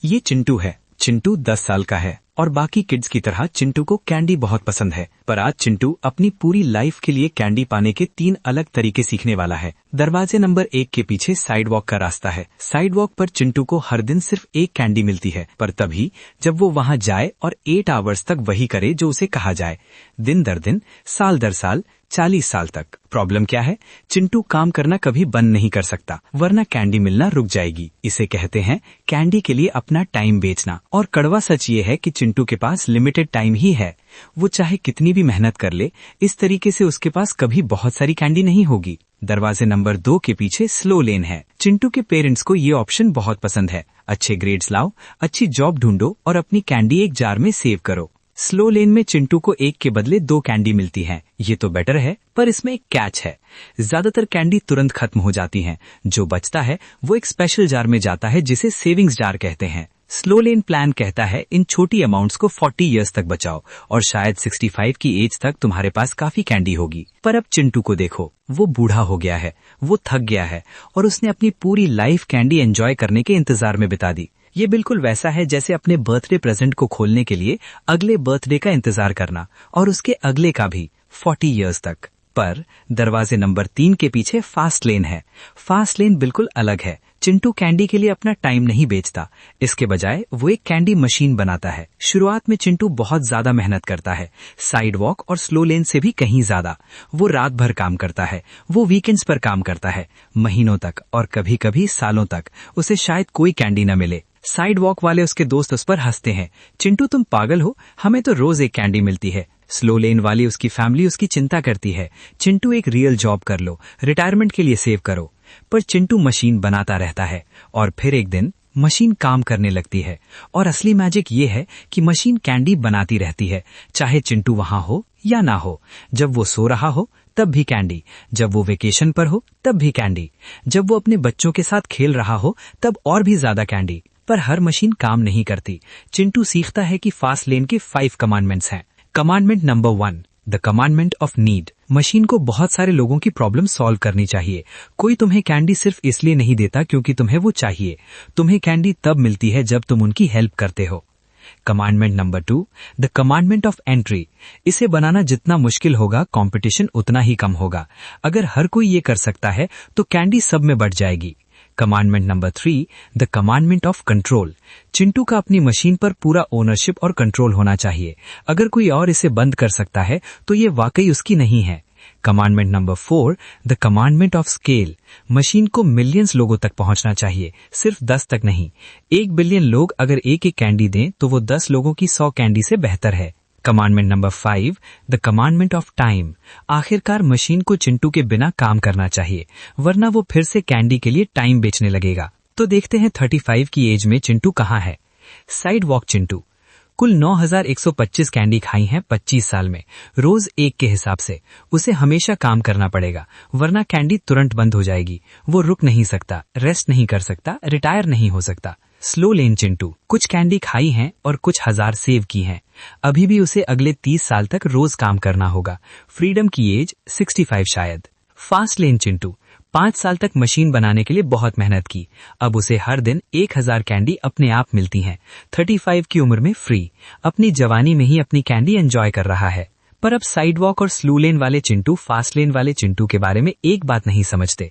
ये चिंटू है। चिंटू 10 साल का है और बाकी किड्स की तरह चिंटू को कैंडी बहुत पसंद है। पर आज चिंटू अपनी पूरी लाइफ के लिए कैंडी पाने के 3 अलग तरीके सीखने वाला है। दरवाजे नंबर 1 के पीछे साइड वॉक का रास्ता है। साइड वॉक पर चिंटू को हर दिन सिर्फ एक कैंडी मिलती है, पर तभी जब वो वहाँ जाए और 8 आवर्स तक वही करे जो उसे कहा जाए, दिन दर दिन, साल दर साल, 40 साल तक। प्रॉब्लम क्या है? चिंटू काम करना कभी बंद नहीं कर सकता, वरना कैंडी मिलना रुक जाएगी। इसे कहते हैं कैंडी के लिए अपना टाइम बेचना। और कड़वा सच ये है कि चिंटू के पास लिमिटेड टाइम ही है। वो चाहे कितनी भी मेहनत कर ले, इस तरीके से उसके पास कभी बहुत सारी कैंडी नहीं होगी। दरवाजे नंबर 2 के पीछे स्लो लेन है। चिंटू के पेरेंट्स को ये ऑप्शन बहुत पसंद है। अच्छे ग्रेड्स लाओ, अच्छी जॉब ढूंढो और अपनी कैंडी एक जार में सेव करो। स्लो लेन में चिंटू को 1 के बदले 2 कैंडी मिलती हैं। ये तो बेटर है, पर इसमें एक कैच है। ज्यादातर कैंडी तुरंत खत्म हो जाती हैं। जो बचता है वो एक स्पेशल जार में जाता है जिसे सेविंग्स जार कहते हैं। स्लो लेन प्लान कहता है इन छोटी अमाउंट्स को 40 इयर्स तक बचाओ और शायद 65 की एज तक तुम्हारे पास काफी कैंडी होगी। पर अब चिंटू को देखो, वो बूढ़ा हो गया है, वो थक गया है और उसने अपनी पूरी लाइफ कैंडी एंजॉय करने के इंतजार में बिता दी। ये बिल्कुल वैसा है जैसे अपने बर्थडे प्रेजेंट को खोलने के लिए अगले बर्थडे का इंतजार करना और उसके अगले का भी 40 इयर्स तक। पर दरवाजे नंबर 3 के पीछे फास्ट लेन है। फास्ट लेन बिल्कुल अलग है। चिंटू कैंडी के लिए अपना टाइम नहीं बेचता, इसके बजाय वो एक कैंडी मशीन बनाता है। शुरुआत में चिंटू बहुत ज्यादा मेहनत करता है, साइड वॉक और स्लो लेन से भी कहीं ज्यादा। वो रात भर काम करता है, वो वीकेंड्स पर काम करता है, महीनों तक और कभी कभी सालों तक उसे शायद कोई कैंडी न मिले। साइड वॉक वाले उसके दोस्त उस पर हंसते हैं, चिंटू तुम पागल हो, हमें तो रोज एक कैंडी मिलती है। स्लो लेन वाली उसकी फैमिली उसकी चिंता करती है, चिंटू एक रियल जॉब कर लो, रिटायरमेंट के लिए सेव करो। पर चिंटू मशीन बनाता रहता है और फिर एक दिन मशीन काम करने लगती है। और असली मैजिक ये है कि मशीन कैंडी बनाती रहती है, चाहे चिंटू वहां हो या ना हो। जब वो सो रहा हो तब भी कैंडी, जब वो वेकेशन पर हो तब भी कैंडी, जब वो अपने बच्चों के साथ खेल रहा हो तब और भी ज्यादा कैंडी। पर हर मशीन काम नहीं करती। चिंटू सीखता है कि फास्ट लेन के 5 कमांडमेंट्स हैं। Commandment number 1, the commandment of need. Machine को बहुत सारे लोगों की प्रॉब्लम सॉल्व करनी चाहिए। कोई तुम्हें कैंडी सिर्फ इसलिए नहीं देता क्योंकि तुम्हें वो चाहिए। तुम्हें कैंडी तब मिलती है जब तुम उनकी हेल्प करते हो। Commandment number 2, the commandment of entry. इसे बनाना जितना मुश्किल होगा, कंपटीशन उतना ही कम होगा। अगर हर कोई ये कर सकता है तो कैंडी सब में बढ़ जाएगी। Commandment number 3, the commandment of control. Chintu का अपनी मशीन पर पूरा ओनरशिप और कंट्रोल होना चाहिए। अगर कोई और इसे बंद कर सकता है तो ये वाकई उसकी नहीं है। Commandment number 4, the commandment of scale. Machine को मिलियंस लोगों तक पहुंचना चाहिए, सिर्फ 10 तक नहीं। 1 बिलियन लोग अगर एक एक कैंडी दें तो वो 10 लोगों की 100 कैंडी से बेहतर है। Commandment number 5, the commandment of time. आखिरकार मशीन को चिंटू के बिना काम करना चाहिए, वरना वो फिर से कैंडी के लिए टाइम बेचने लगेगा। तो देखते हैं 35 की एज में चिंटू कहाँ है। Side walk Chintu. कुल 9125 कैंडी खाई हैं 25 साल में, रोज 1 के हिसाब से। उसे हमेशा काम करना पड़ेगा, वरना कैंडी तुरंत बंद हो जाएगी। वो रुक नहीं सकता, रेस्ट नहीं कर सकता, रिटायर नहीं हो सकता। स्लो लेन चिंटू। कुछ कैंडी खाई हैं और कुछ हजार सेव की हैं। अभी भी उसे अगले 30 साल तक रोज काम करना होगा। फ्रीडम की एज 65 शायद। Fast lane Chintu. 5 साल तक मशीन बनाने के लिए बहुत मेहनत की। अब उसे हर दिन 1000 कैंडी अपने आप मिलती हैं। 35 की उम्र में फ्री, अपनी जवानी में ही अपनी कैंडी एंजॉय कर रहा है। पर अब साइड वॉक और स्लो लेन वाले चिंटू फास्ट लेन वाले चिंटू के बारे में एक बात नहीं समझते।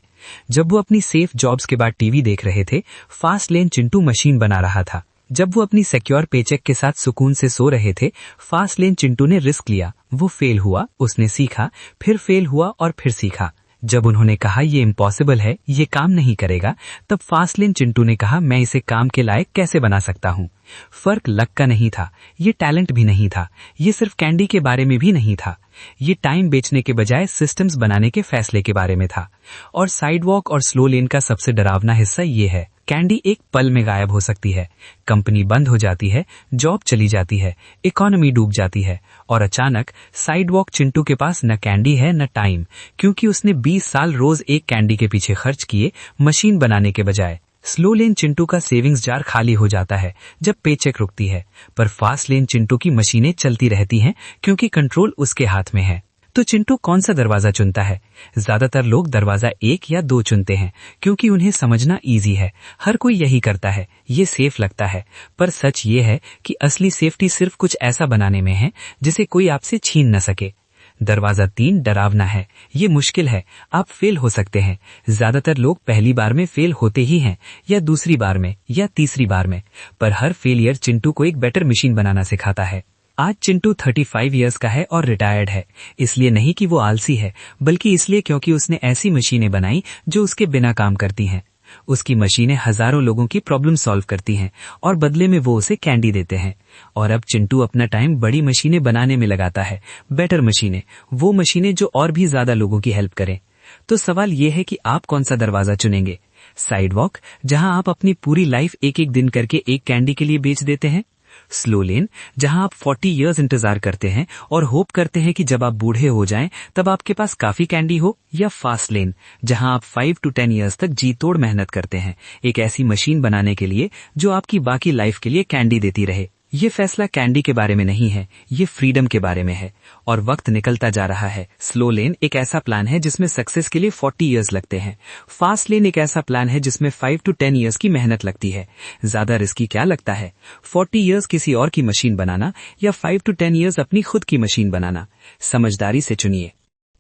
जब वो अपनी सेफ जॉब्स के बाद टीवी देख रहे थे, फास्ट लेन चिंटू मशीन बना रहा था। जब वो अपनी सिक्योर पेचेक के साथ सुकून से सो रहे थे, फास्ट लेन चिंटू ने रिस्क लिया। वो फेल हुआ, उसने सीखा, फिर फेल हुआ और फिर सीखा। जब उन्होंने कहा ये इम्पॉसिबल है, ये काम नहीं करेगा, तब फास्ट लेन चिंटू ने कहा मैं इसे काम के लायक कैसे बना सकता हूँ। फर्क लक का नहीं था, ये टैलेंट भी नहीं था, ये सिर्फ कैंडी के बारे में भी नहीं था। ये टाइम बेचने के बजाय सिस्टम्स बनाने के फैसले के बारे में था। और साइड वॉक और स्लो लेन का सबसे डरावना हिस्सा ये है, कैंडी एक पल में गायब हो सकती है। कंपनी बंद हो जाती है, जॉब चली जाती है, इकोनॉमी डूब जाती है और अचानक साइड वॉक चिंटू के पास न कैंडी है न टाइम, क्योंकि उसने 20 साल रोज एक कैंडी के पीछे खर्च किए मशीन बनाने के बजाय। स्लो लेन चिंटू का सेविंग्स जार खाली हो जाता है जब पेचेक रुकती है, पर फास्ट लेन चिंटू की मशीनें चलती रहती हैं क्योंकि कंट्रोल उसके हाथ में है। तो चिंटू कौन सा दरवाजा चुनता है? ज्यादातर लोग दरवाजा 1 या 2 चुनते हैं क्योंकि उन्हें समझना इजी है। हर कोई यही करता है, ये सेफ लगता है। पर सच ये है कि असली सेफ्टी सिर्फ कुछ ऐसा बनाने में है जिसे कोई आपसे छीन न सके। दरवाजा 3 डरावना है। ये मुश्किल है, आप फेल हो सकते हैं। ज्यादातर लोग पहली बार में फेल होते ही हैं, या दूसरी बार में, या तीसरी बार में। पर हर फेलियर चिंटू को एक बेटर मशीन बनाना सिखाता है। आज चिंटू 35 इयर्स का है और रिटायर्ड है। इसलिए नहीं कि वो आलसी है, बल्कि इसलिए क्योंकि उसने ऐसी मशीनें बनाई जो उसके बिना काम करती हैं। उसकी मशीनें हजारों लोगों की प्रॉब्लम सॉल्व करती हैं और बदले में वो उसे कैंडी देते हैं। और अब चिंटू अपना टाइम बड़ी मशीनें बनाने में लगाता है, बेटर मशीनें, वो मशीनें जो और भी ज्यादा लोगों की हेल्प करें। तो सवाल ये है कि आप कौन सा दरवाजा चुनेंगे? साइड वॉक, जहां आप अपनी पूरी लाइफ एक एक दिन करके एक कैंडी के लिए बेच देते हैं? स्लो लेन, जहां आप 40 इयर्स इंतजार करते हैं और होप करते हैं कि जब आप बूढ़े हो जाएं तब आपके पास काफी कैंडी हो? या फास्ट लेन, जहां आप 5 to 10 इयर्स तक जी तोड़ मेहनत करते हैं एक ऐसी मशीन बनाने के लिए जो आपकी बाकी लाइफ के लिए कैंडी देती रहे? ये फैसला कैंडी के बारे में नहीं है, ये फ्रीडम के बारे में है। और वक्त निकलता जा रहा है। स्लो लेन एक ऐसा प्लान है जिसमें सक्सेस के लिए 40 इयर्स लगते हैं। फास्ट लेन एक ऐसा प्लान है जिसमें 5 to 10 इयर्स की मेहनत लगती है। ज्यादा रिस्की क्या लगता है, 40 इयर्स किसी और की मशीन बनाना या 5 to 10 इयर्स अपनी खुद की मशीन बनाना? समझदारी से चुनिए।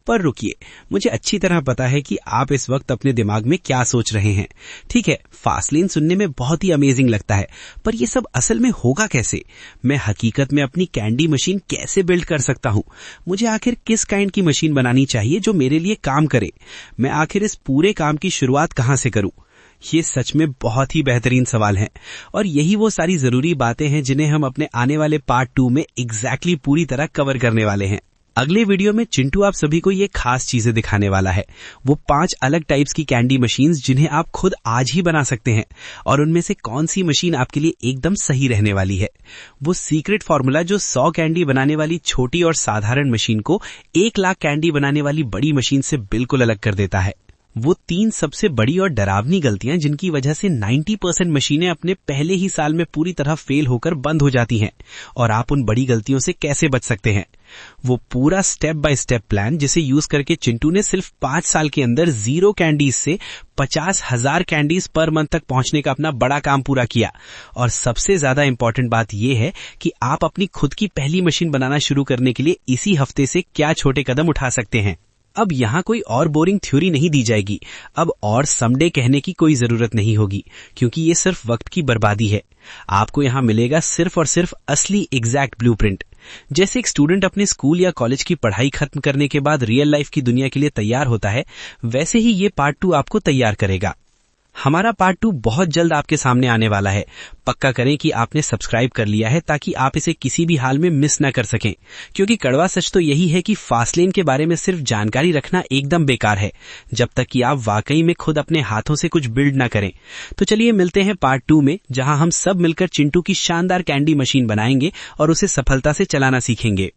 पर रुकिए, मुझे अच्छी तरह पता है कि आप इस वक्त अपने दिमाग में क्या सोच रहे हैं। ठीक है, फास्ट लेन सुनने में बहुत ही अमेजिंग लगता है, पर ये सब असल में होगा कैसे? मैं हकीकत में अपनी कैंडी मशीन कैसे बिल्ड कर सकता हूँ? मुझे आखिर किस काइंड की मशीन बनानी चाहिए जो मेरे लिए काम करे? मैं आखिर इस पूरे काम की शुरुआत कहाँ से करूँ? ये सच में बहुत ही बेहतरीन सवाल हैं और यही वो सारी जरूरी बातें हैं जिन्हें हम अपने आने वाले पार्ट 2 में एग्जैक्टली पूरी तरह कवर करने वाले हैं। अगले वीडियो में चिंटू आप सभी को ये खास चीजें दिखाने वाला है, वो 5 अलग टाइप्स की कैंडी मशीन्स जिन्हें आप खुद आज ही बना सकते हैं और उनमें से कौन सी मशीन आपके लिए एकदम सही रहने वाली है। वो सीक्रेट फॉर्मूला जो 100 कैंडी बनाने वाली छोटी और साधारण मशीन को 1 लाख कैंडी बनाने वाली बड़ी मशीन से बिल्कुल अलग कर देता है। वो 3 सबसे बड़ी और डरावनी गलतियां जिनकी वजह से 90% मशीनें अपने पहले ही साल में पूरी तरह फेल होकर बंद हो जाती हैं, और आप उन बड़ी गलतियों से कैसे बच सकते हैं। वो पूरा स्टेप बाय स्टेप प्लान जिसे यूज करके चिंटू ने सिर्फ 5 साल के अंदर 0 कैंडीज से 50,000 कैंडीज पर मंथ तक पहुंचने का अपना बड़ा काम पूरा किया। और सबसे ज्यादा इंपॉर्टेंट बात यह है कि आप अपनी खुद की पहली मशीन बनाना शुरू करने के लिए इसी हफ्ते से क्या छोटे कदम उठा सकते हैं। अब यहाँ कोई और बोरिंग थ्योरी नहीं दी जाएगी, अब और समडे कहने की कोई जरूरत नहीं होगी, क्योंकि ये सिर्फ वक्त की बर्बादी है। आपको यहाँ मिलेगा सिर्फ और सिर्फ असली एग्जैक्ट ब्लूप्रिंट। जैसे एक स्टूडेंट अपने स्कूल या कॉलेज की पढ़ाई खत्म करने के बाद रियल लाइफ की दुनिया के लिए तैयार होता है, वैसे ही ये पार्ट 2 आपको तैयार करेगा। हमारा पार्ट 2 बहुत जल्द आपके सामने आने वाला है। पक्का करें कि आपने सब्सक्राइब कर लिया है ताकि आप इसे किसी भी हाल में मिस न कर सकें, क्योंकि कड़वा सच तो यही है कि फास्टलेन के बारे में सिर्फ जानकारी रखना एकदम बेकार है जब तक कि आप वाकई में खुद अपने हाथों से कुछ बिल्ड न करें। तो चलिए मिलते हैं पार्ट 2 में, जहां हम सब मिलकर चिंटू की शानदार कैंडी मशीन बनाएंगे और उसे सफलता से चलाना सीखेंगे।